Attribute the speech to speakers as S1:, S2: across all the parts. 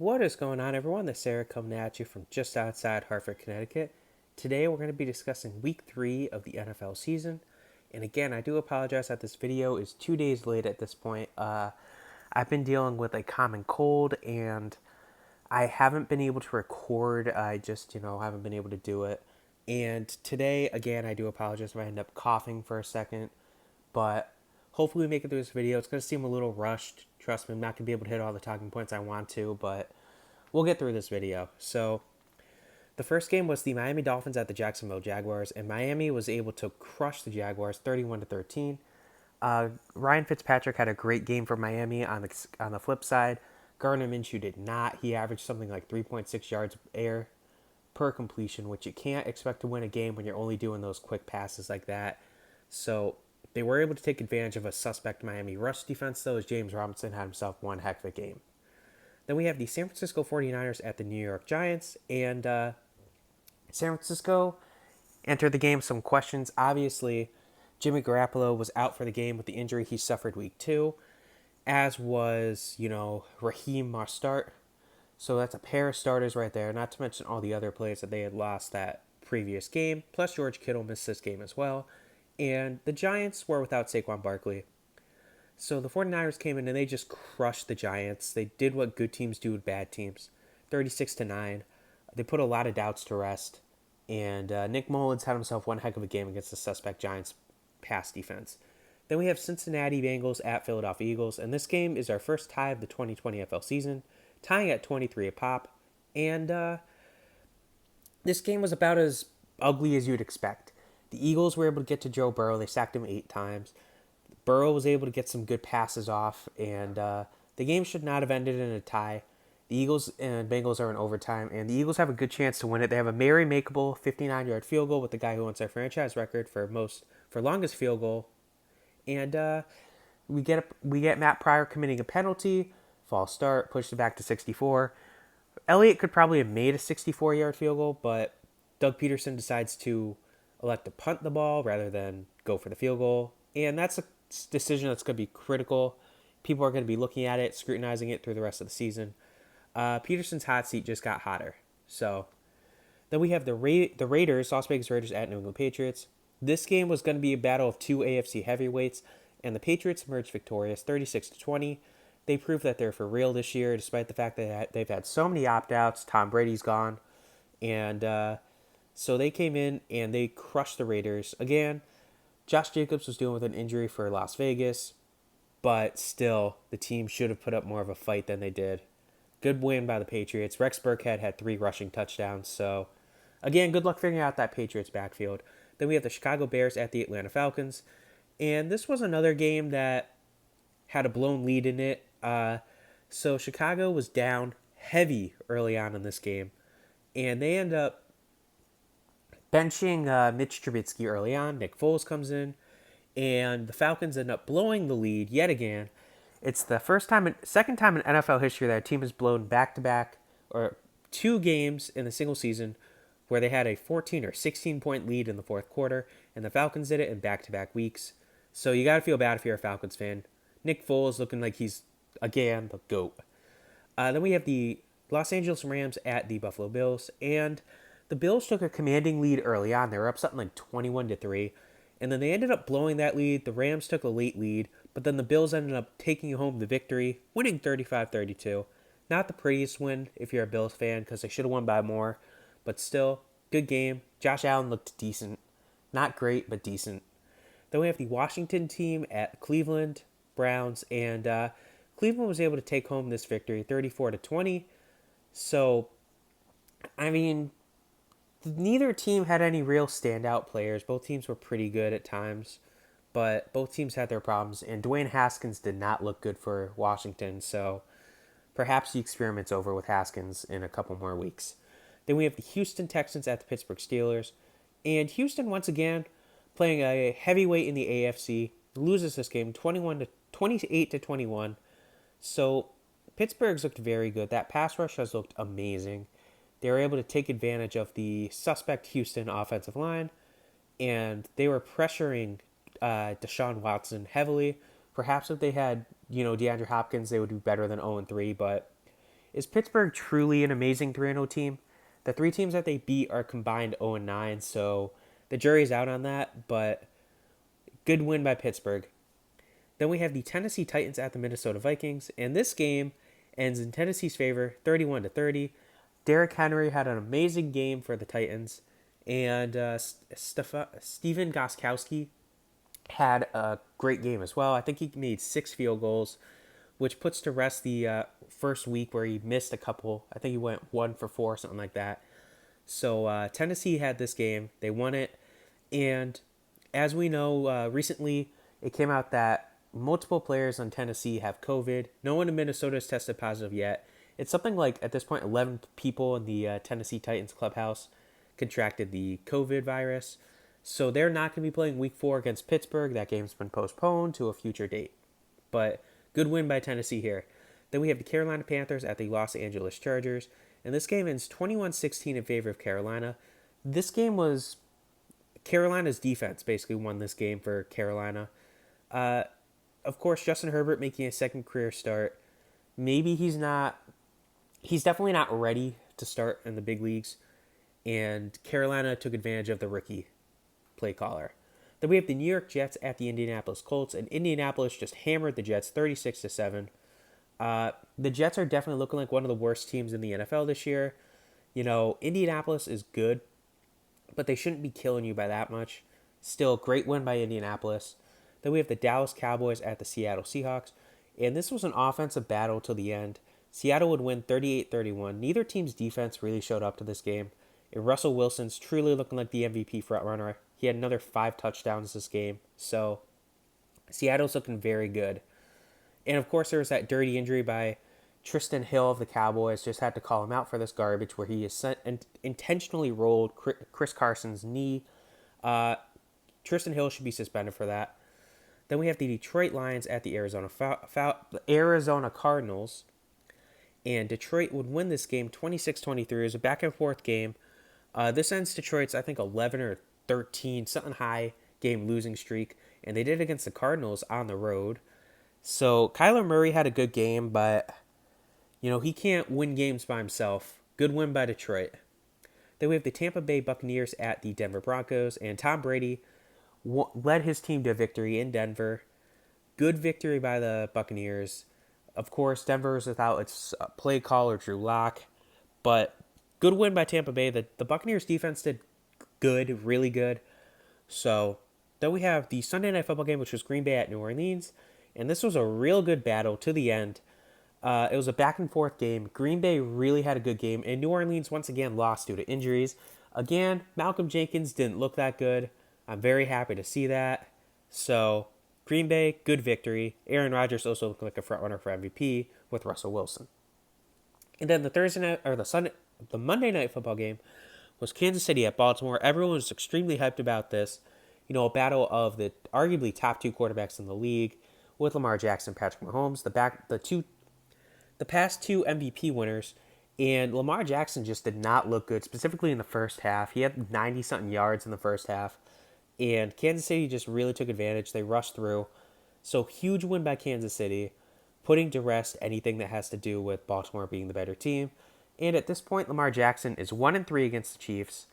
S1: What is going on, everyone? This is Eric coming at you from just outside Hartford, Connecticut. Today, we're going to be discussing week 3 of the NFL season. And again, I do apologize that this video is 2 days late at this point. I've been dealing with a common cold and I haven't been able to record. I just, haven't been able to do it. And today, again, I do apologize if I end up coughing for a second. But hopefully, we make it through this video. It's going to seem a little rushed. Trust me, I'm not going to be able to hit all the talking points I want to, but we'll get through this video. So, the first game was the Miami Dolphins at the Jacksonville Jaguars, and Miami was able to crush the Jaguars 31-13. Ryan Fitzpatrick had a great game for Miami. On the flip side, Gardner Minshew did not. He averaged something like 3.6 yards air per completion, which you can't expect to win a game when you're only doing those quick passes like that. So they were able to take advantage of a suspect Miami rush defense, though, as James Robinson had himself one heck of a game. Then we have the San Francisco 49ers at the New York Giants, and San Francisco entered the game with some questions. Obviously, Jimmy Garoppolo was out for the game with the injury he suffered week 2, as was, Raheem Mostert. So that's a pair of starters right there, not to mention all the other players that they had lost that previous game. Plus, George Kittle missed this game as well. And the Giants were without Saquon Barkley. So the 49ers came in and they just crushed the Giants. They did what good teams do with bad teams, 36-9. They put a lot of doubts to rest. And Nick Mullins had himself one heck of a game against the suspect Giants pass defense. Then we have Cincinnati Bengals at Philadelphia Eagles. And this game is our first tie of the 2020 NFL season, tying at 23 apiece. And this game was about as ugly as you'd expect. The Eagles were able to get to Joe Burrow. They sacked him 8 times. Burrow was able to get some good passes off, and the game should not have ended in a tie. The Eagles and Bengals are in overtime, and the Eagles have a good chance to win it. They have a very makeable 59-yard field goal with the guy who owns their franchise record for longest field goal. And we get Matt Pryor committing a penalty, false start, pushed it back to 64. Elliott could probably have made a 64-yard field goal, but Doug Peterson decides to elect to punt the ball rather than go for the field goal. And that's a decision that's going to be critical. People are going to be looking at it, scrutinizing it through the rest of the season. Peterson's hot seat just got hotter. So then we have the Raiders, Las Vegas Raiders at New England Patriots. This game was going to be a battle of two AFC heavyweights, and the Patriots emerged victorious 36-20. They proved that they're for real this year, despite the fact that they've had so many opt-outs. Tom Brady's gone. And so they came in and they crushed the Raiders. Again, Josh Jacobs was dealing with an injury for Las Vegas, but still, the team should have put up more of a fight than they did. Good win by the Patriots. Rex Burkhead had 3 rushing touchdowns. So, again, good luck figuring out that Patriots backfield. Then we have the Chicago Bears at the Atlanta Falcons. And this was another game that had a blown lead in it. So Chicago was down heavy early on in this game. And they end up benching Mitch Trubisky early on. Nick Foles comes in. And the Falcons end up blowing the lead yet again. It's the second time in NFL history that a team has blown back-to-back or 2 games in a single season where they had a 14 or 16-point lead in the fourth quarter, and the Falcons did it in back-to-back weeks. So you got to feel bad if you're a Falcons fan. Nick Foles looking like he's, again, the GOAT. Then we have the Los Angeles Rams at the Buffalo Bills, and the Bills took a commanding lead early on. They were up something like 21-3, and then they ended up blowing that lead. The Rams took a late lead, but then the Bills ended up taking home the victory, winning 35-32. Not the prettiest win if you're a Bills fan, because they should have won by more. But still, good game. Josh Allen looked decent. Not great, but decent. Then we have the Washington team at Cleveland Browns. And Cleveland was able to take home this victory, 34-20. So, I mean, neither team had any real standout players. Both teams were pretty good at times. But both teams had their problems, and Dwayne Haskins did not look good for Washington, so perhaps the experiment's over with Haskins in a couple more weeks. Then we have the Houston Texans at the Pittsburgh Steelers, and Houston, once again, playing a heavyweight in the AFC, loses this game 28-21. So Pittsburgh's looked very good. That pass rush has looked amazing. They were able to take advantage of the suspect Houston offensive line, and they were pressuring Deshaun Watson heavily. Perhaps if they had, DeAndre Hopkins, they would do better than 0-3, but Is Pittsburgh truly an amazing 3-0 team? The three teams that they beat are combined 0-9, so the jury's out on that, but good win by Pittsburgh. Then we have the Tennessee Titans at the Minnesota Vikings, and this game ends in Tennessee's favor, 31-30. Derrick Henry had an amazing game for the Titans, and Steven Gostkowski had a great game as well. I think he made 6 field goals, which puts to rest the first week where he missed a couple. I think he went 1 for 4, something like that. So Tennessee had this game. They won it. And as we know, recently it came out that multiple players on Tennessee have COVID. No one in Minnesota has tested positive yet. It's something like, at this point, 11 people in the Tennessee Titans clubhouse contracted the COVID virus. So they're not going to be playing week 4 against Pittsburgh. That game's been postponed to a future date. But good win by Tennessee here. Then we have the Carolina Panthers at the Los Angeles Chargers. And this game ends 21-16 in favor of Carolina. This game was Carolina's defense basically won this game for Carolina. Of course, Justin Herbert making a second career start. Maybe he's definitely not ready to start in the big leagues. And Carolina took advantage of the rookie play caller. Then we have the New York Jets at the Indianapolis Colts, and Indianapolis just hammered the Jets 36-7. The Jets are definitely looking like one of the worst teams in the NFL this year. You know, Indianapolis is good, but they shouldn't be killing you by that much. Still, great win by Indianapolis. Then we have the Dallas Cowboys at the Seattle Seahawks, and this was an offensive battle till the end. Seattle would win 38-31. Neither team's defense really showed up to this game. And Russell Wilson's truly looking like the MVP frontrunner. He had another 5 touchdowns this game. So Seattle's looking very good. And of course, there was that dirty injury by Tristan Hill of the Cowboys. Just had to call him out for this garbage where he intentionally rolled Chris Carson's knee. Tristan Hill should be suspended for that. Then we have the Detroit Lions at the Arizona Cardinals. And Detroit would win this game 26-23. It was a back-and-forth game. This ends Detroit's, I think, 11 or 13, something high game losing streak. And they did it against the Cardinals on the road. So Kyler Murray had a good game, but, he can't win games by himself. Good win by Detroit. Then we have the Tampa Bay Buccaneers at the Denver Broncos. And Tom Brady led his team to victory in Denver. Good victory by the Buccaneers. Of course, Denver is without its play caller, Drew Lock. But good win by Tampa Bay. The Buccaneers defense did good, really good. So then we have the Sunday Night Football game, which was Green Bay at New Orleans. And this was a real good battle to the end. It was a back-and-forth game. Green Bay really had a good game. And New Orleans once again lost due to injuries. Again, Malcolm Jenkins didn't look that good. I'm very happy to see that. So Green Bay, good victory. Aaron Rodgers also looked like a frontrunner for MVP with Russell Wilson. And then the Monday Night Football game was Kansas City at Baltimore. Everyone was extremely hyped about this. A battle of the arguably top 2 quarterbacks in the league with Lamar Jackson and Patrick Mahomes. The past 2 MVP winners, and Lamar Jackson just did not look good, specifically in the first half. He had 90-something yards in the first half. And Kansas City just really took advantage. They rushed through. So huge win by Kansas City, putting to rest anything that has to do with Baltimore being the better team. And at this point, Lamar Jackson is 1-3 against the Chiefs.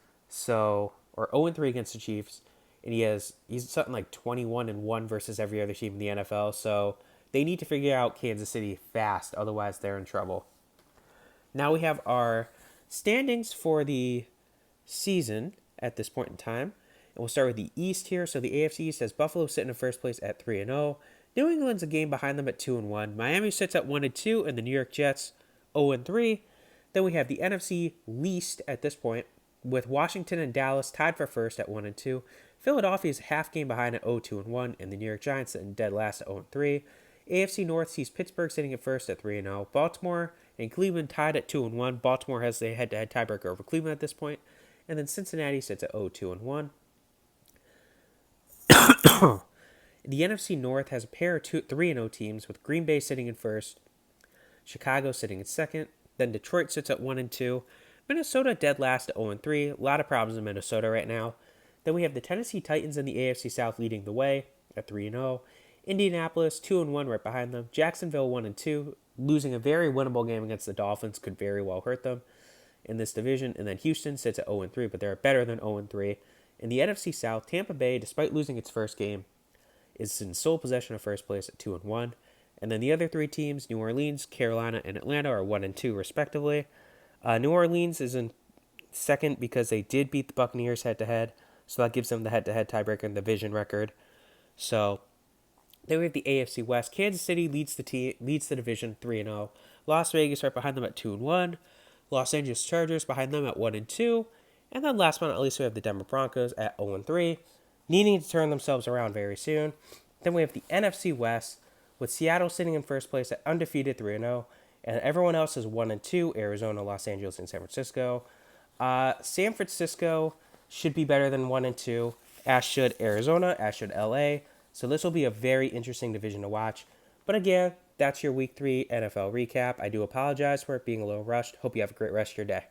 S1: Or 0-3 against the Chiefs. And he's something like 21-1 versus every other team in the NFL. So they need to figure out Kansas City fast. Otherwise, they're in trouble. Now we have our standings for the season at this point in time. And we'll start with the East here. So the AFC East has Buffalo sitting in first place at 3-0. New England's a game behind them at 2-1. Miami sits at 1-2, and the New York Jets 0-3. Then we have the NFC least at this point, with Washington and Dallas tied for first at 1-2. Philadelphia's half game behind at 0-2-1, and the New York Giants sitting dead last at 0-3. AFC North sees Pittsburgh sitting at first at 3-0. Baltimore and Cleveland tied at 2-1. Baltimore has a head-to-head tiebreaker over Cleveland at this point. And then Cincinnati sits at 0-2-1. The NFC North has a pair of 3-0 teams, with Green Bay sitting in first, Chicago sitting in second, then Detroit sits at 1-2, Minnesota dead last at 0-3. A lot of problems in Minnesota right now. Then we have the Tennessee Titans and the AFC South leading the way at 3-0, Indianapolis 2-1 right behind them. Jacksonville 1-2, losing a very winnable game against the Dolphins could very well hurt them in this division. And then Houston sits at 0-3, but they're better than 0-3. In the NFC South, Tampa Bay, despite losing its first game, is in sole possession of first place at 2-1. And then the other three teams, New Orleans, Carolina, and Atlanta, are 1-2 respectively. New Orleans is in second because they did beat the Buccaneers head-to-head, so that gives them the head-to-head tiebreaker in the division record. So then we have the AFC West. Kansas City leads the division 3-0. Las Vegas right behind them at 2-1. Los Angeles Chargers behind them at 1-2. And then last but not least, we have the Denver Broncos at 0-3, needing to turn themselves around very soon. Then we have the NFC West, with Seattle sitting in first place at undefeated 3-0, and everyone else is 1-2, Arizona, Los Angeles, and San Francisco. San Francisco should be better than 1-2, as should Arizona, as should LA. So this will be a very interesting division to watch. But again, that's your Week 3 NFL recap. I do apologize for it being a little rushed. Hope you have a great rest of your day.